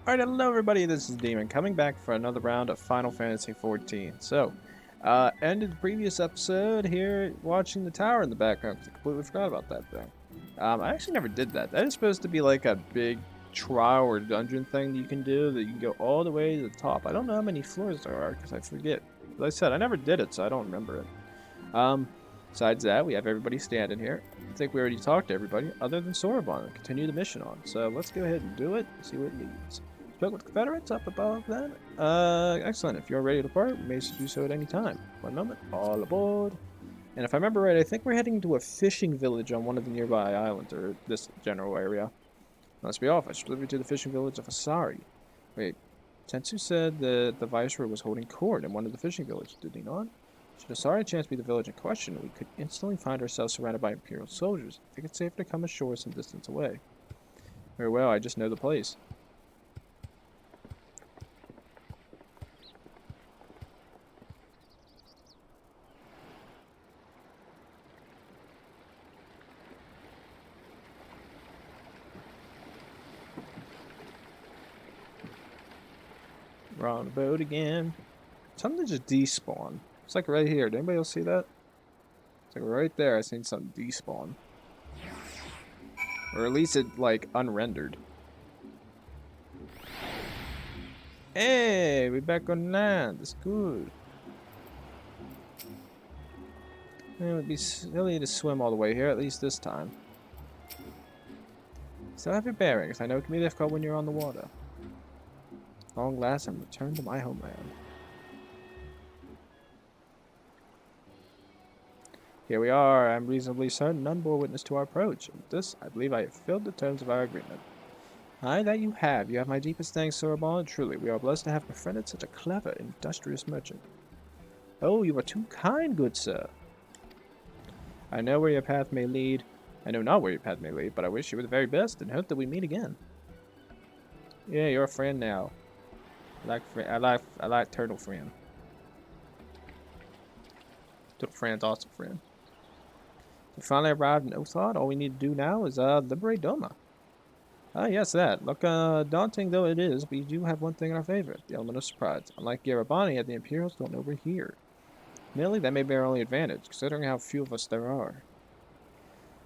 Alright, hello everybody, this is Demon, coming back for another round of Final Fantasy XIV. So, ended the previous episode here watching the tower in the background, 'cause I completely forgot about that thing. I actually never did that. That is supposed to be like a big trial or dungeon thing that you can do, that you can go all the way to the top. I don't know how many floors there are, because I forget. As I said, I never did it, so I don't remember it. Besides that, we have everybody standing here. I think we already talked to everybody, other than Sorbonne, and continue the mission on. So let's go ahead and do it, see what it leads. Spoke with Confederates up above then. Excellent. If you're ready to depart, we may do so at any time. One moment. All aboard. And if I remember right, I think we're heading to a fishing village on one of the nearby islands, or this general area. Let's be off. I should deliver you to the fishing village of Asari. Wait, Tensu said that the Viceroy was holding court in one of the fishing villages, did he not? Should Asari chance be the village in question, we could instantly find ourselves surrounded by Imperial soldiers. I think it's safer to come ashore some distance away. Very well, I just know the place. We're on the boat again. Something just despawn. It's like right here. Did anybody else see that? It's like right there. I seen something despawn. Or at least it, like, unrendered. Hey, we're back on land. That's good. It would be silly to swim all the way here, at least this time. Still have your bearings. I know it can be difficult when you're on the water. Long last, I'm returned to my homeland. Here we are. I'm reasonably certain none bore witness to our approach. And this, I believe I have filled the terms of our agreement. Aye, that you have. You have my deepest thanks, Sorbonne. Truly, we are blessed to have befriended such a clever, industrious merchant. Oh, you are too kind, good sir. I know where your path may lead. I know not where your path may lead, but I wish you the very best and hope that we meet again. Yeah, you're a friend now. I like turtle friend. Turtle friend's awesome friend. We finally arrived in Othod. All we need to do now is liberate Doma. Ah, yes, that. Look, daunting though it is, we do have one thing in our favor: the element of surprise. Unlike Garabani, the Imperials don't know we're here. Merely, that may be our only advantage, considering how few of us there are.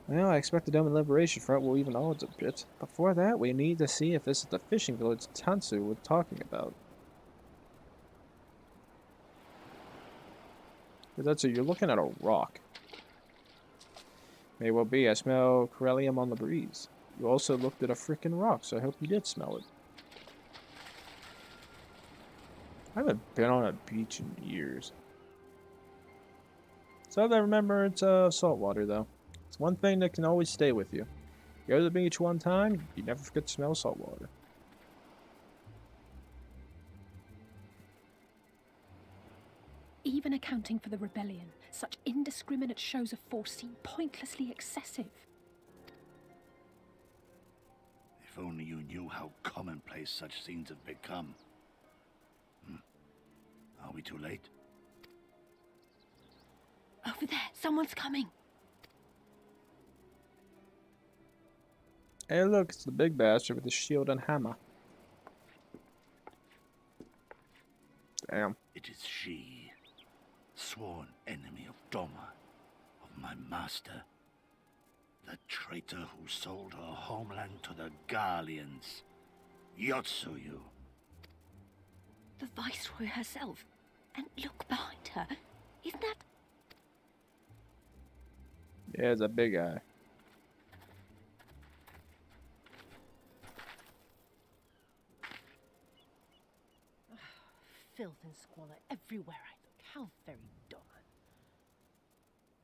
Well, I expect the Doma Liberation Front will even odds a bit. Before that, we need to see if this is the fishing village Tansu was talking about. That's it, you're looking at a rock. May well be, I smell corellium on the breeze. You also looked at a frickin' rock, so I hope you did smell it. I haven't been on a beach in years. So I remember it's salt water, though. It's one thing that can always stay with you. You go to the beach one time, you never forget to smell salt water. Even accounting for the rebellion, such indiscriminate shows of force seem pointlessly excessive. If only you knew how commonplace such scenes have become. Are we too late? Over there, someone's coming. Hey look, it's the big bastard with his shield and hammer. Damn. It is she, sworn enemy of Doma, of my master. The traitor who sold her homeland to the Garleans. Yotsuyu. The Viceroy herself. And look behind her. Isn't that... Yeah, it's a big guy. Filth and squalor everywhere I look. How very Doma.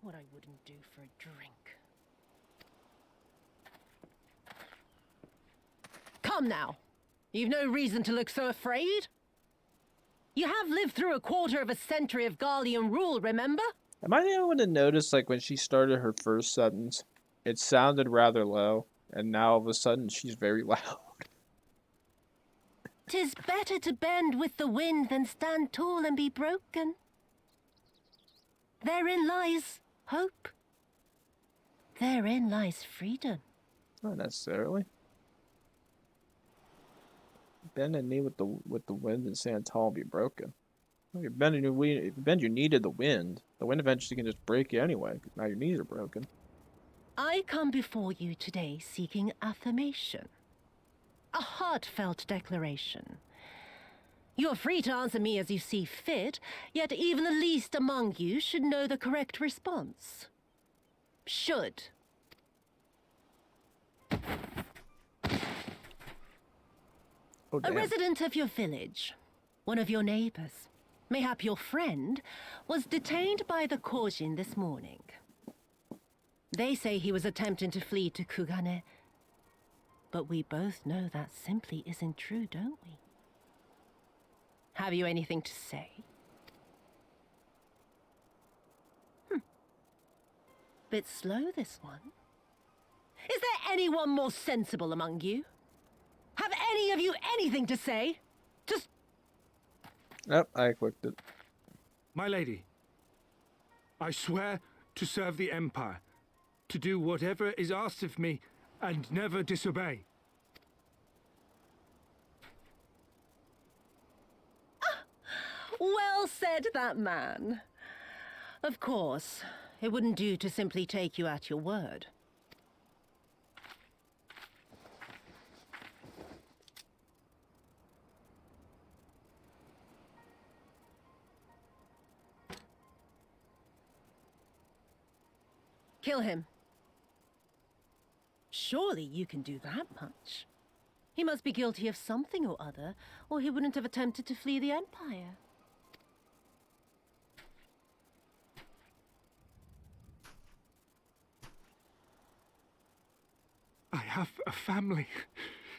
What I wouldn't do for a drink. Come now. You've no reason to look so afraid. You have lived through a quarter of a century of Garlean rule, remember? Am I the only one to notice, like, when she started her first sentence, it sounded rather low, and now all of a sudden she's very loud. 'Tis better to bend with the wind than stand tall and be broken. Therein lies hope. Therein lies freedom. Not necessarily. bend a knee with the wind and stand tall and be broken. If you bend your knee to the wind eventually can just break you anyway. 'Cause now your knees are broken. I come before you today seeking affirmation. A heartfelt declaration. You are free to answer me as you see fit, yet even the least among you should know the correct response. Should. Oh, A damn. resident of your village, one of your neighbors, mayhap your friend, was detained by the Eorzean this morning. They say he was attempting to flee to Kugane, but we both know that simply isn't true, don't we? Have you anything to say? Bit slow, this one. Is there anyone more sensible among you? Have any of you anything to say? Just... Yep, I clicked it. My lady, I swear to serve the Empire, to do whatever is asked of me, and never disobey. Well said, that man. Of course, it wouldn't do to simply take you at your word. Kill him. Surely you can do that much. He must be guilty of something or other, or he wouldn't have attempted to flee the Empire. I have a family.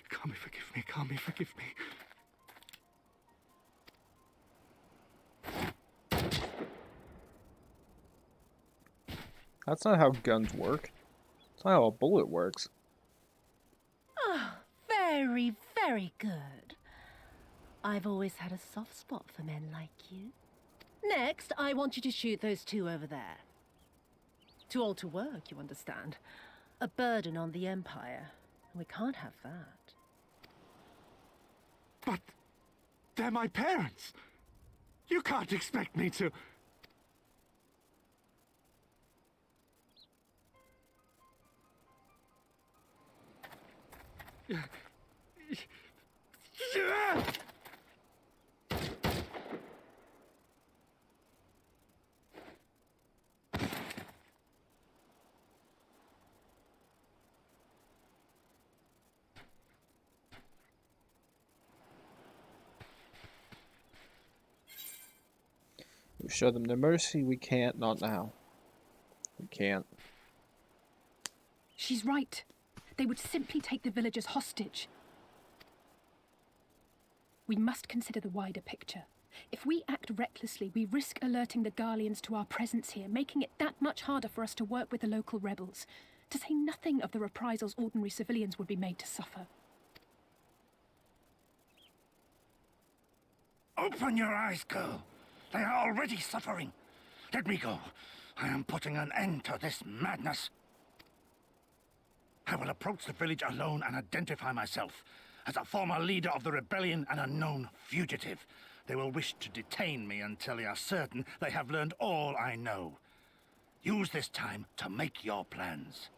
Kami, forgive me. Kami, forgive me. That's not how guns work. That's not how a bullet works. Ah, very, very good. I've always had a soft spot for men like you. Next, I want you to shoot those two over there. Too old to work, you understand. A burden on the Empire. We can't have that. But they're my parents. You can't expect me to... We show them no mercy. We can't. Not now. We can't. She's right. They would simply take the villagers hostage. We must consider the wider picture. If we act recklessly, we risk alerting the Garleans to our presence here, making it that much harder for us to work with the local rebels, to say nothing of the reprisals ordinary civilians would be made to suffer. Open your eyes, girl. They are already suffering. Let me go. I am putting an end to this madness. I will approach the village alone and identify myself as a former leader of the rebellion and a known fugitive. They will wish to detain me until they are certain they have learned all I know. Use this time to make your plans.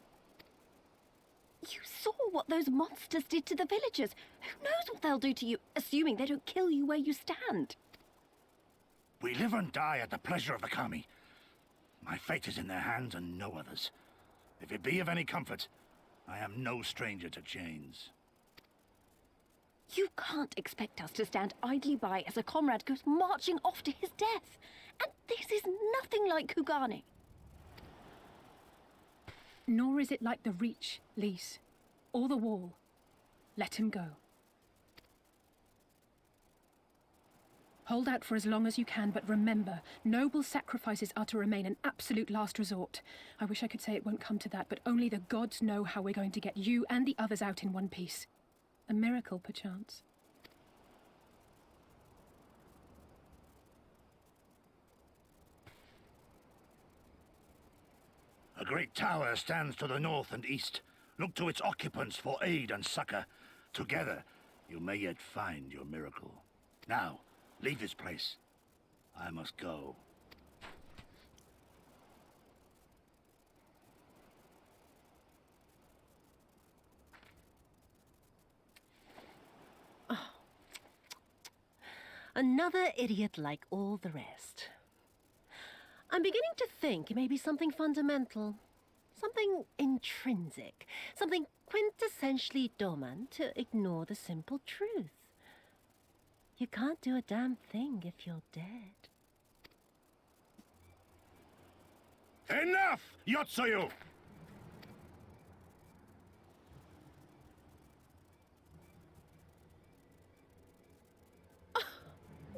You saw what those monsters did to the villagers. Who knows what they'll do to you, assuming they don't kill you where you stand? We live and die at the pleasure of the Kami. My fate is in their hands and no others. If it be of any comfort, I am no stranger to chains. You can't expect us to stand idly by as a comrade goes marching off to his death. And this is nothing like Kugane. Nor is it like the Reach, Lys, or the Wall. Let him go. Hold out for as long as you can, but remember, noble sacrifices are to remain an absolute last resort. I wish I could say it won't come to that, but only the gods know how we're going to get you and the others out in one piece. A miracle, perchance. A great tower stands to the north and east. Look to its occupants for aid and succor. Together, You may yet find your miracle. Now, leave this place. I must go. Another idiot like all the rest. I'm beginning to think it may be something fundamental. Something intrinsic. Something quintessentially Doman to ignore the simple truth. You can't do a damn thing if you're dead. Enough, Yotsuyu!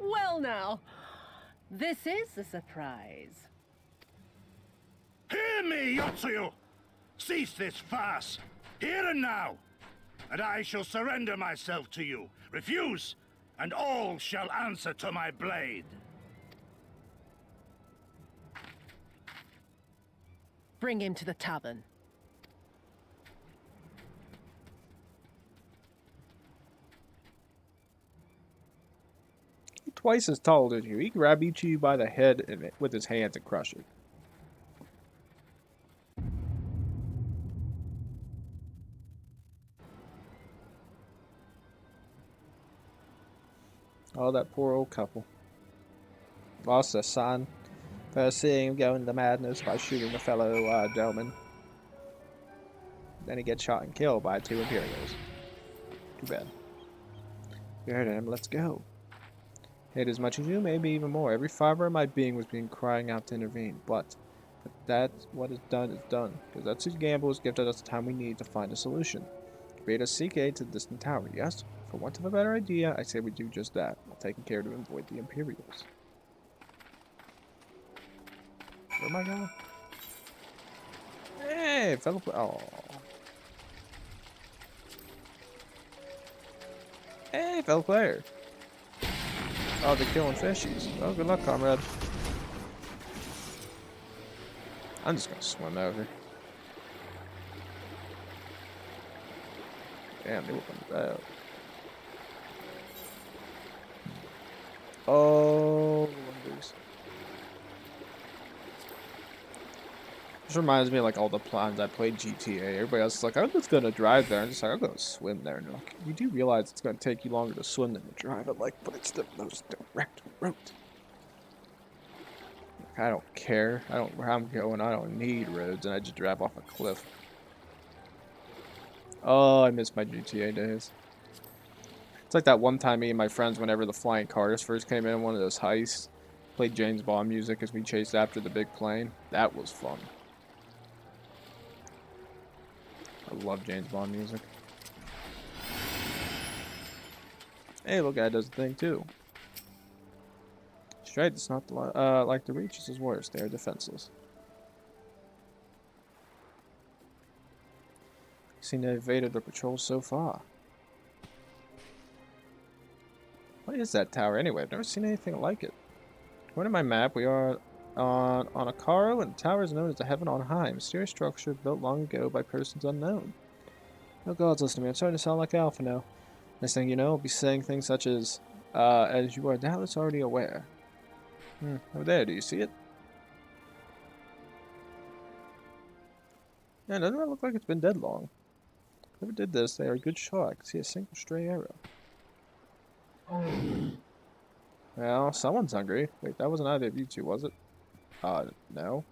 Well now, this is a surprise. Hear me, Yotsuyu! Cease this farce, here and now, and I shall surrender myself to you. Refuse, and all shall answer to my blade. Bring him to the tavern. Twice as tall as you. He can grab each of you by the head with his hands and crush it. Oh, that poor old couple. Lost their son. First seeing him go into madness by shooting the fellow gentleman. Then he gets shot and killed by 2 Imperials. Too bad. You heard him, let's go. Hate as much as you, maybe even more. Every fiber of my being was being crying out to intervene, but that's what is done is done. Because that's his gamble has gifted us the time we need to find a solution. Create a seek aid to the distant tower, yes? For want of a better idea, I say we do just that, while taking care to avoid the Imperials. Where am I going? Hey, fellow. Oh. Hey, fellow player. Oh, they're killing fishies. Oh, good luck, comrade. I'm just gonna swim over. Damn, they whooping out. Oh, wonders. This reminds me of like all the times I played GTA. Everybody else is like, I'm just gonna drive there. I'm just like, I'm gonna swim there. And you're like, you do realize it's gonna take you longer to swim than to drive. I'm like, but it's the most direct route. Like, I don't care. I don't where I'm going. I don't need roads, and I just drive off a cliff. Oh, I miss my GTA days. It's like that one time me and my friends, whenever the flying cars first came in one of those heists, played James Bond music as we chased after the big plane. That was fun. I love James Bond music. Hey, look, guy does the thing too. Straight, it's not like the Reach is worse. They are defenseless. Seen they evaded the patrols so far. What is that tower anyway? I've never seen anything like it. According to my map, we are on a Caro, and the tower is known as the Heaven on High, a mysterious structure built long ago by persons unknown. No gods, listen to me. I'm starting to sound like Alpha now. Next thing you know, I'll be saying things such as you are doubtless already aware. Over there, do you see it? Yeah, doesn't that look like it's been dead long? Whoever did this, they are a good shot. I can see a single stray arrow. Well, someone's hungry. Wait, that wasn't either of you two, was it? No.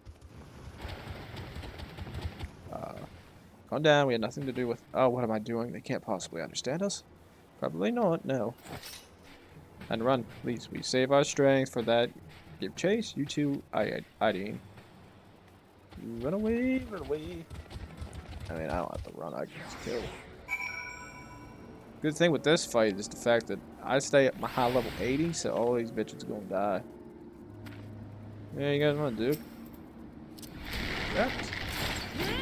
Calm down, we had nothing to do with... Oh, what am I doing? They can't possibly understand us? Probably not, no. And run, please. We save our strength for that. Give chase, you two, Hydaelyn. Run away, run away. I mean, I don't have to run, I can just kill. Good thing with this fight is the fact that I stay at my high level 80, so all these bitches are gonna die. Yeah, you guys wanna do? That.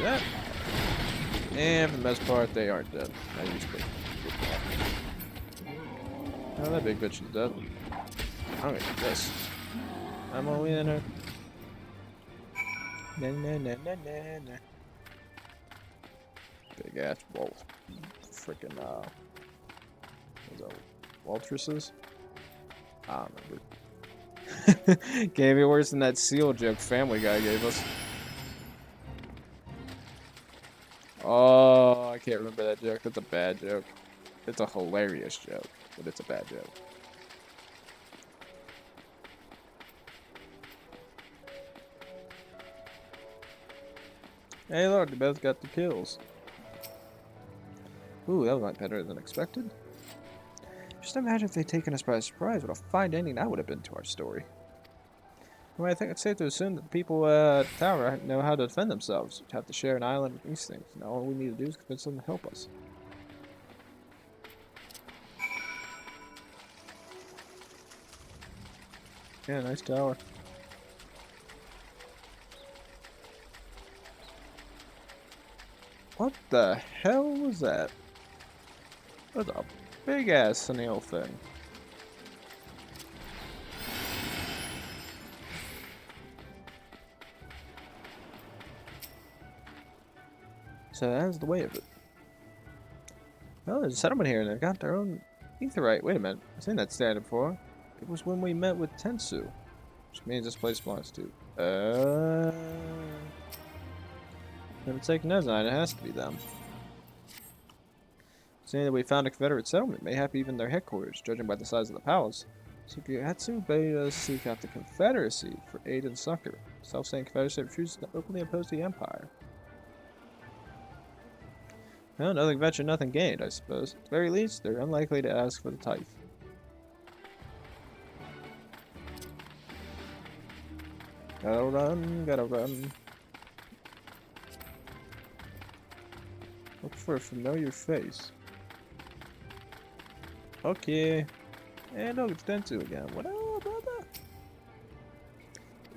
That. And for the most part, they aren't dead. I used to. Oh, that big bitch is dead. I'm gonna get this. I'm a winner. Na na na na na na. Big ass wolf. Freaking Was that Waltruses? I don't remember. Can't be worse than that seal joke Family Guy gave us. Oh, I can't remember that joke. That's a bad joke. It's a hilarious joke, but it's a bad joke. Hey look, they both got the kills. Ooh, that was not better than expected. Just imagine if they'd taken us by surprise, what a fine ending that would have been to our story. Well, I think it's safe to assume that the people at the tower know how to defend themselves. We'd have to share an island with these things. Now all we need to do is convince them to help us. Yeah, nice tower. What the hell was that? That's a big ass snail thing. So that's the way of it. Well, there's a settlement here and they've got their own aetheryte. Wait a minute, I've seen that stand before. It was when we met with Tensu. Which means this place belongs to. Never taken those on, it has to be them. Seeing that we found a Confederate settlement, mayhap even their headquarters, judging by the size of the palace. Sukihatsu bade us seek out the Confederacy for aid and succor. Self-saying Confederacy refuses to openly oppose the Empire. Well, nothing ventured, nothing gained, I suppose. At the very least, they're unlikely to ask for the tithe. Gotta run, gotta run. Look for a familiar face. Okay. And look, it's Tensu again. What up, brother?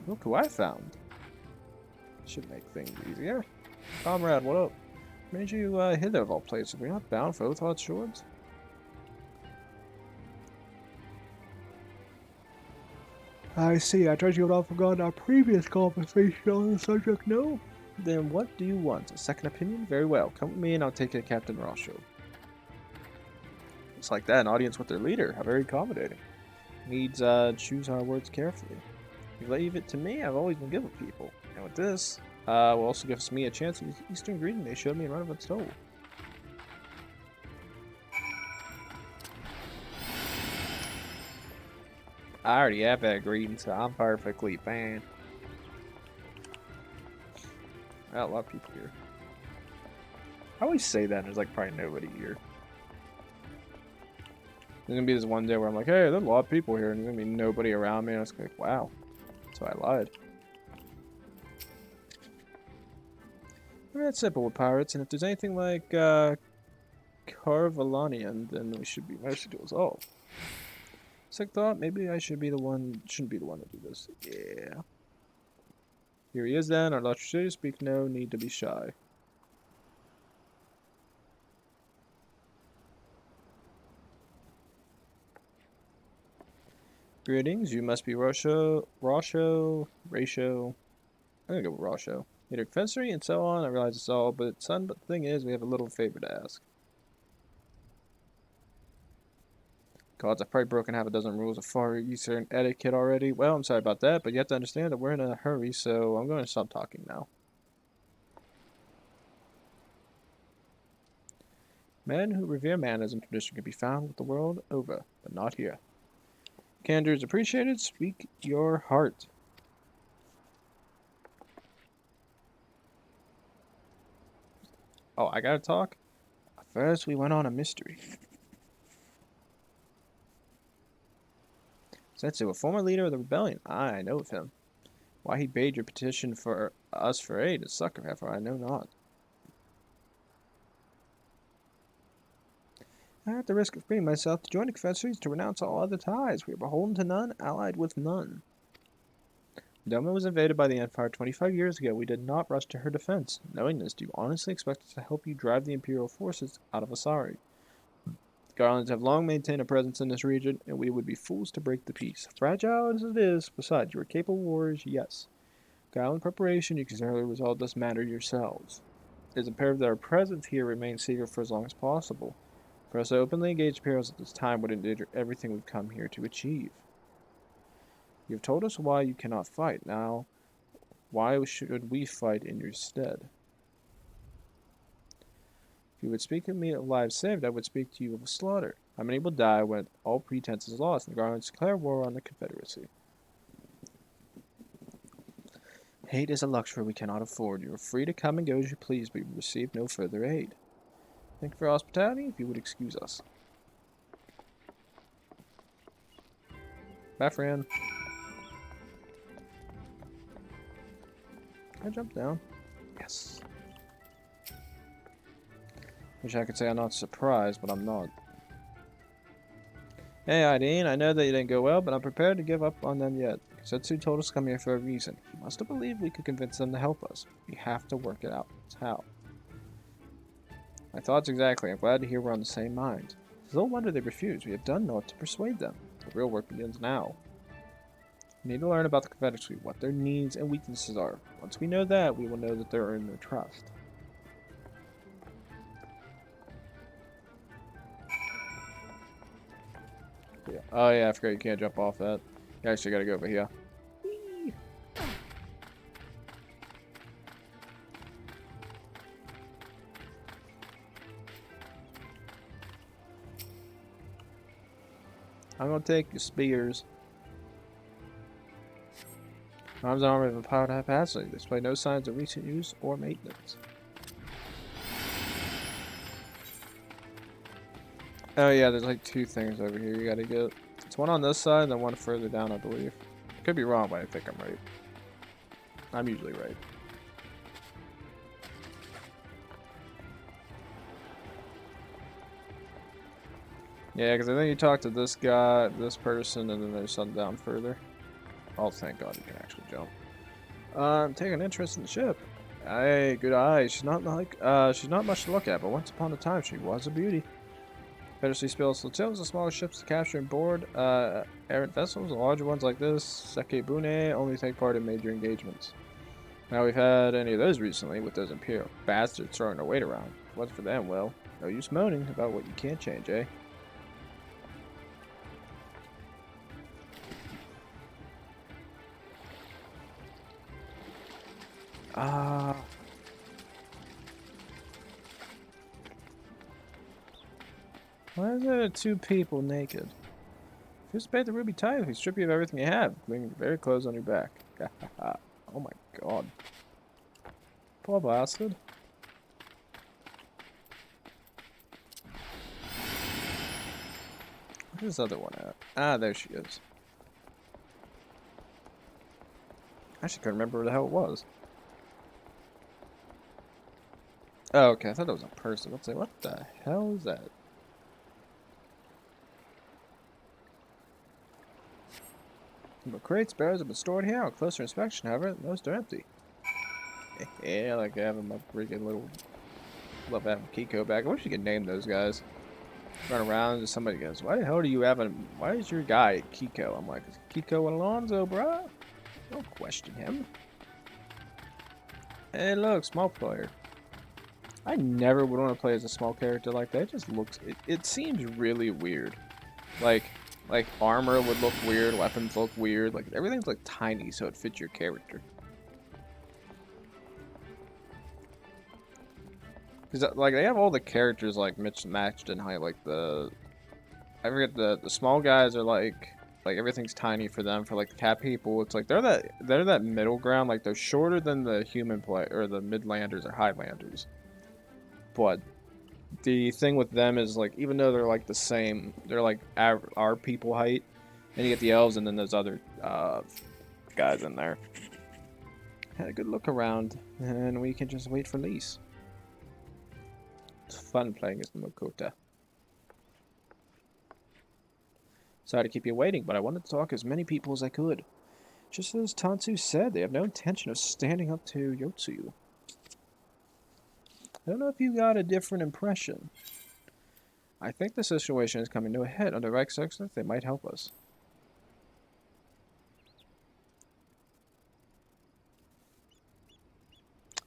Look who I found. Should make things easier. Comrade, what up? Made you hither of all places? Are we not bound for Othot's shores? I see. I tried to get off forgotten our previous conversation on the subject, no? Then what do you want? A second opinion? Very well. Come with me and I'll take you to Captain Rosho. It's like that, an audience with their leader. How very accommodating. Needs choose our words carefully. You leave it to me, I've always been good with people. And with this, will also gives me a chance to use the Eastern greeting they showed me in Run of Soul. I already have that greeting, so I'm perfectly fine. Got a lot of people here. I always say that, and there's like probably nobody here. There's gonna be this one day where I'm like, hey, there's a lot of people here, and there's gonna be nobody around me, and it's like, wow. So I lied. I mean, it's simple with pirates, and if there's anything like Carvalanian, then we should be mostly to us all. Sick thought, maybe I should be the one, shouldn't be the one to do this. Yeah. Here he is then, our illustrator, speak no need to be shy. Greetings, you must be Ratio. I'm gonna go with Rosho. Need a confessory and so on, I realize it's all, but son, but the thing is, we have a little favor to ask. Gods, I've probably broken half a dozen rules of Far Eastern etiquette already. Well, I'm sorry about that, but you have to understand that we're in a hurry, so I'm going to stop talking now. Men who revere mannerism tradition can be found the world over, but not here. Candor is appreciated. Speak your heart. Oh, I gotta talk? First, we went on a mystery. Setsu, a former leader of the rebellion. I know of him. Why he bade your petition for us for aid and succor, for I know not. At the risk of freeing myself, to join the confederacy is to renounce all other ties. We are beholden to none, allied with none. Doma was invaded by the Empire 25 years ago. We did not rush to her defense. Knowing this, do you honestly expect us to help you drive the Imperial forces out of Asari? The Garleans have long maintained a presence in this region, and we would be fools to break the peace. Fragile as it is, besides, you are capable warriors, yes. Garlean preparation, you can certainly resolve this matter yourselves. It is imperative that our presence here remains secret for as long as possible. For us to openly engage Imperials at this time would endanger everything we've come here to achieve. You've told us why you cannot fight. Now, why should we fight in your stead? If you would speak of me of lives saved, I would speak to you of slaughter. How many will die when all pretense is lost and the Garleans declare war on the Confederacy? Hate is a luxury we cannot afford. You are free to come and go as you please, but you receive no further aid. Thank you for your hospitality, if you would excuse us. Bye, friend. Can I jump down? Yes. Wish I could say I'm not surprised, but I'm not. Hey, Hydaelyn, I know that you didn't go well, but I'm prepared to give up on them yet. Setsu told us to come here for a reason. He must have believed we could convince them to help us. We have to work it out. How? My thoughts exactly. I'm glad to hear we're on the same mind. It's no wonder they refused. We have done naught to persuade them. The real work begins now. We need to learn about the Confederacy, what their needs and weaknesses are. Once we know that, we will know that they're in their trust. Yeah. Oh yeah, I forgot you can't jump off that. You actually gotta go over here. Whee! I'm gonna take the spears. Arms and armor of a powered haphazardly. Display no signs of recent use or maintenance. Oh yeah, there's like two things over here you gotta get. It's one on this side and then one further down, I believe. Could be wrong, but I think I'm right. I'm usually right. Yeah, because I think you talk to this guy, this person, and then there's something down further. Oh, thank God you can actually jump. I'm taking an interest in the ship. Hey, good eyes. She's not much to look at, but once upon a time she was a beauty. Confederacy spills flotillas of smaller ships to capture and board errant vessels. The larger ones like this, Seke Bune, only take part in major engagements. Now we've had any of those recently with those Imperial bastards throwing their weight around. What's for them, well, no use moaning about what you can't change, eh? Why is there two people naked? If you pay the ruby tithe, we strip you of everything you have, including your very clothes on your back. Oh my God. Poor bastard. Where's this other one at? Ah, there she is. I actually couldn't remember where the hell it was. Oh, okay, I thought that was a person. Let's say, what the hell is that? But crates, barrels have been stored here. On closer inspection, however, most are empty. Yeah, like having my freaking little... Love having Kiko back. I wish you could name those guys. Run around and somebody goes, why the hell do you have a... Why is your guy Kiko? I'm like, it's Kiko Alonso, bruh. Don't question him. Hey, look, small player. I never would want to play as a small character like that. It just looks... It seems really weird. Like armor would look weird, weapons look weird, like everything's like tiny so it fits your character. Because like they have all the characters like matched in height, like the I forget the small guys are like everything's tiny for them. For like the cat people, it's like they're that middle ground, like they're shorter than the human play or the midlanders or highlanders. But the thing with them is, like, even though they're, like, the same, they're, like, our people height, and you get the elves and then those other, guys in there. Had a good look around, and we can just wait for Lise. It's fun playing as the Makota. Sorry to keep you waiting, but I wanted to talk to as many people as I could. Just as Tansu said, they have no intention of standing up to Yotsuyu. I don't know if you got a different impression. I think the situation is coming to a head. Under right circumstances, they might help us.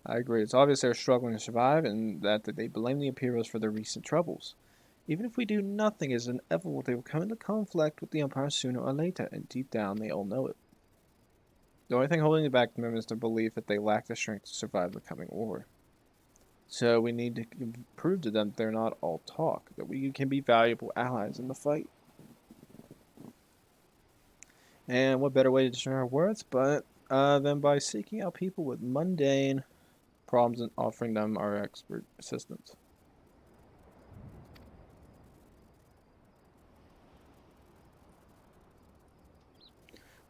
I agree. It's obvious they're struggling to survive and that they blame the Imperials for their recent troubles. Even if we do nothing, it is inevitable they will come into conflict with the Empire sooner or later, and deep down they all know it. The only thing holding back them is the belief that they lack the strength to survive the coming war. So we need to prove to them they're not all talk, that we can be valuable allies in the fight. And what better way to determine our worth than by seeking out people with mundane problems and offering them our expert assistance.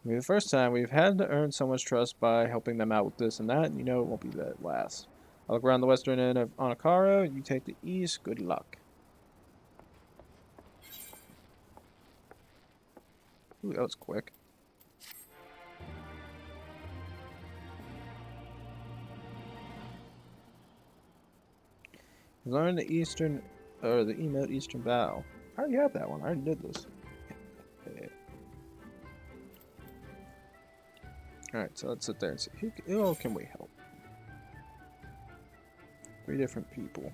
I mean, the first time we've had to earn someone's trust by helping them out with this and that, and you know it won't be that last. I'll look around the western end of Anakara, you take the east, good luck. Ooh, that was quick. Learn the eastern, or the emote eastern bow. I already had that one, I already did this. Alright, so let's sit there and see. Who can we help? 3 different people.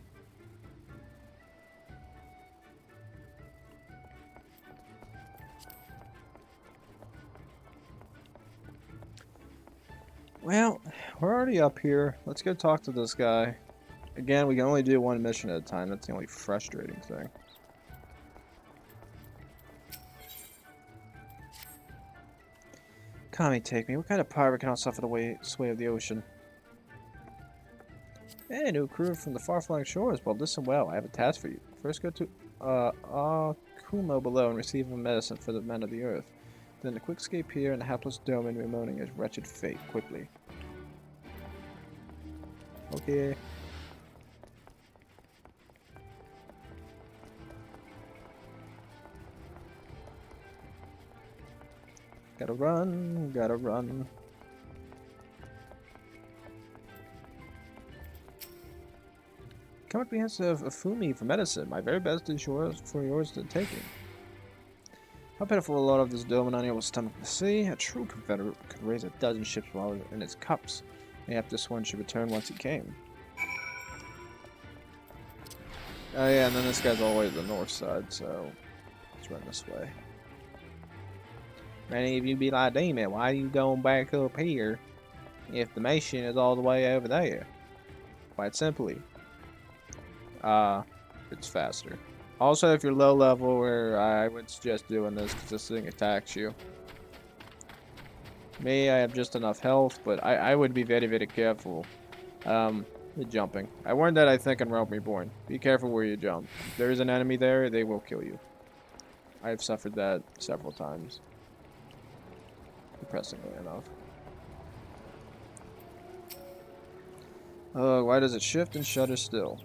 Well, we're already up here. Let's go talk to this guy. Again, we can only do 1 mission at a time. That's the only frustrating thing. Kami, take me. What kind of pirate can outsuffer the sway of the ocean? Hey, new crew from the far-flung shores. Well, listen well. I have a task for you. First, go to Akumo below and receive a medicine for the men of the earth. Then a quick escape here and the hapless Doma bemoaning his wretched fate quickly. Okay. Gotta run, gotta run. Comprehensive Afumi for medicine. My very best is yours for yours to taking. How pitiful a lot of this dome and unable to stomach the sea. A true confederate could raise a dozen ships while in its cups. Mayhap this one should return once he came. Oh yeah, and then this guy's all the way to the north side, so let's run this way. Many of you be like, damn, why are you going back up here if the mission is all the way over there? Quite simply, it's faster. Also, if you're low level, I would suggest doing this because this thing attacks you. Me, I have just enough health, but I would be very, very careful with jumping. I learned that, I think, in Realm Reborn. Be careful where you jump. If there is an enemy there, they will kill you. I have suffered that several times. Depressingly enough. Why does it shift and shudder still?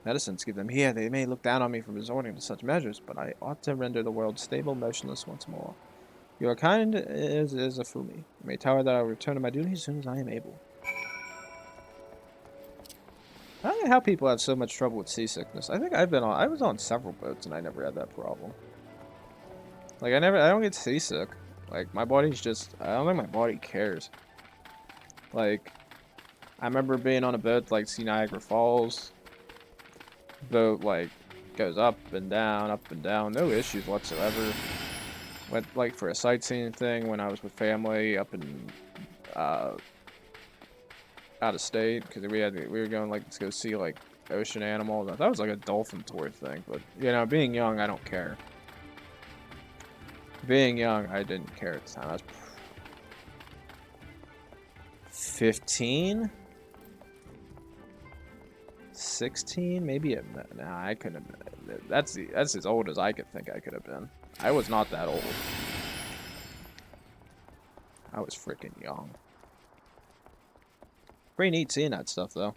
Medicines give them here. They may look down on me for resorting to such measures, but I ought to render the world stable, motionless once more. You are kind as is Afumi. You may tell her that I will return to my duty as soon as I am able. I don't know how people have so much trouble with seasickness. I think I was on several boats and I never had that problem. Like, I don't get seasick. Like, my body's just, I don't think my body cares. Like, I remember being on a boat, like, see Niagara Falls. Boat, like, goes up and down, no issues whatsoever. Went, like, for a sightseeing thing when I was with family up in, out of state, because we were going, like, to go see, like, ocean animals. That was, like, a dolphin tour thing, but, you know, being young, I don't care. Being young, I didn't care at the time. I was 15? 16? Maybe nah, I couldn't have. That's as old as I could think I could have been. I was not that old. I was freaking young. Pretty neat seeing that stuff, though.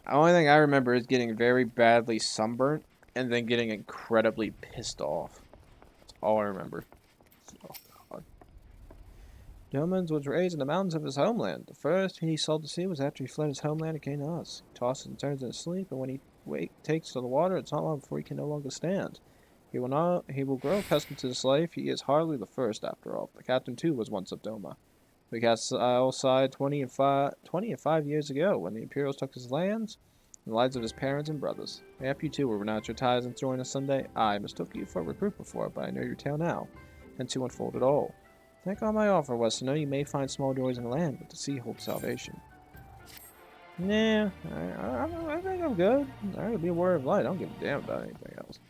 The only thing I remember is getting very badly sunburnt and then getting incredibly pissed off. That's all I remember. Oh, God. Yeomans was raised in the mountains of his homeland. The first he saw the sea was after he fled his homeland and came to us. He tosses and turns in his sleep, and when he takes to the water, it's not long before he can no longer stand. He will grow accustomed to this life. He is hardly the first, after all. The captain, too, was once of Doma. We cast aside 20 and 5 years ago when the Imperials took his lands and the lives of his parents and brothers. Perhaps you too will renounce your ties and join us someday. I mistook you for a recruit before, but I know your tale now, and to unfold it all. Think on my offer, Westerner. You may find small joys in the land, but the sea holds salvation. Nah, I think I'm good. I could be a warrior of light. I don't give a damn about anything else.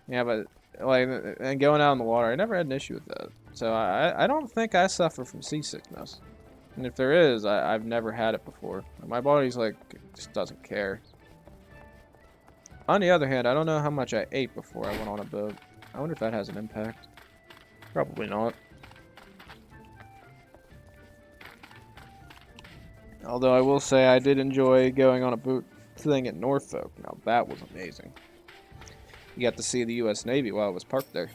Yeah, but like, and going out in the water, I never had an issue with that. So I don't think I suffer from seasickness. And if there is, I've never had it before. My body's like, just doesn't care. On the other hand, I don't know how much I ate before I went on a boat. I wonder if that has an impact. Probably not. Although I will say I did enjoy going on a boat thing at Norfolk. Now that was amazing. You got to see the U.S. Navy while I was parked there.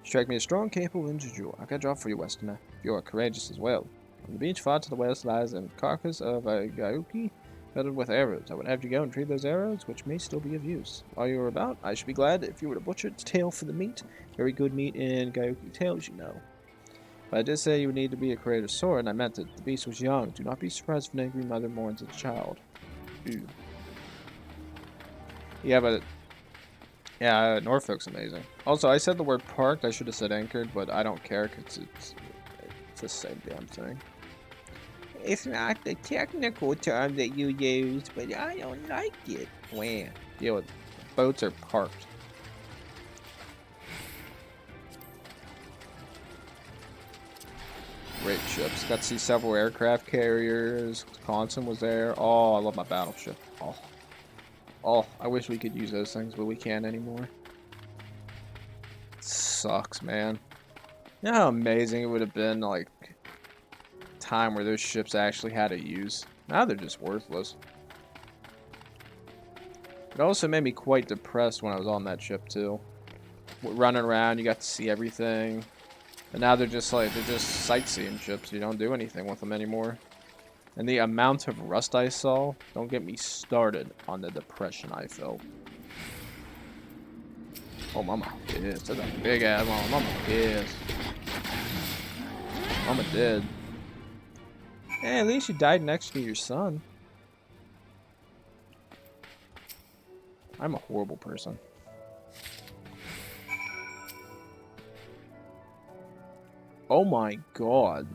Strike me a strong, capable individual. I got a job for you, Westerner. You are courageous as well. On the beach far to the west lies the carcass of a Gauki filled with arrows. I would have you go and retrieve those arrows, which may still be of use. While you are about, I should be glad if you were to butcher its tail for the meat. Very good meat in Gauki tails, you know. But I did say you would need to be a courageous sword, and I meant it. The beast was young. Do not be surprised if an angry mother mourns its child. Ew. Yeah, but... yeah, Norfolk's amazing. Also, I said the word parked. I should have said anchored, but I don't care because it's the same damn thing. It's not the technical term that you use, but I don't like it. Wow. Yeah, boats are parked. Great ships. Got to see several aircraft carriers. Wisconsin was there. Oh, I love my battleship. Oh, I wish we could use those things, but we can't anymore. Sucks, man. You know how amazing it would have been, like, time where those ships actually had a use. Now they're just worthless. It also made me quite depressed when I was on that ship, too. Running around, you got to see everything. And now they're just sightseeing ships. You don't do anything with them anymore. And the amount of rust I saw, don't get me started on the depression I felt. Oh, mama pissed. That's a big ass mama. Mama pissed. Mama dead. Hey, at least you died next to your son. I'm a horrible person. Oh my god.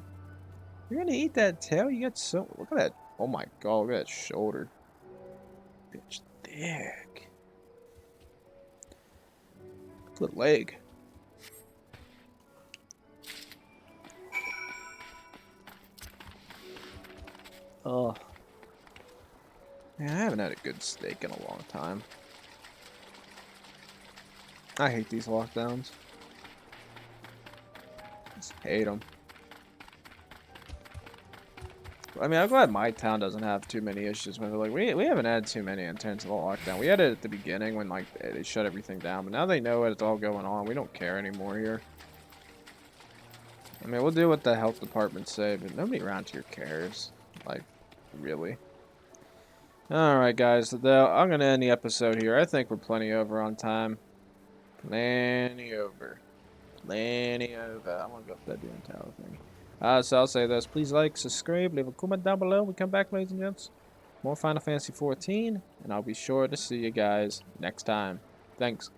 You're gonna eat that tail? You got so... look at that. Oh my god, look at that shoulder. Bitch, thick. Look at the leg. Oh. Man, I haven't had a good steak in a long time. I hate these lockdowns. Just hate them. I mean, I'm glad my town doesn't have too many issues with it. Like, we haven't had too many in terms of the lockdown. We had it at the beginning when, like, they shut everything down. But now they know it's all going on. We don't care anymore here. I mean, we'll do what the health department say, but nobody around here cares. Like, really. Alright, guys. Though, I'm going to end the episode here. I think we're plenty over on time. Plenty over. Plenty over. I want to go for that damn tower thing. So I'll say this. Please like, subscribe, leave a comment down below. We come back, ladies and gents. More Final Fantasy XIV. And I'll be sure to see you guys next time. Thanks.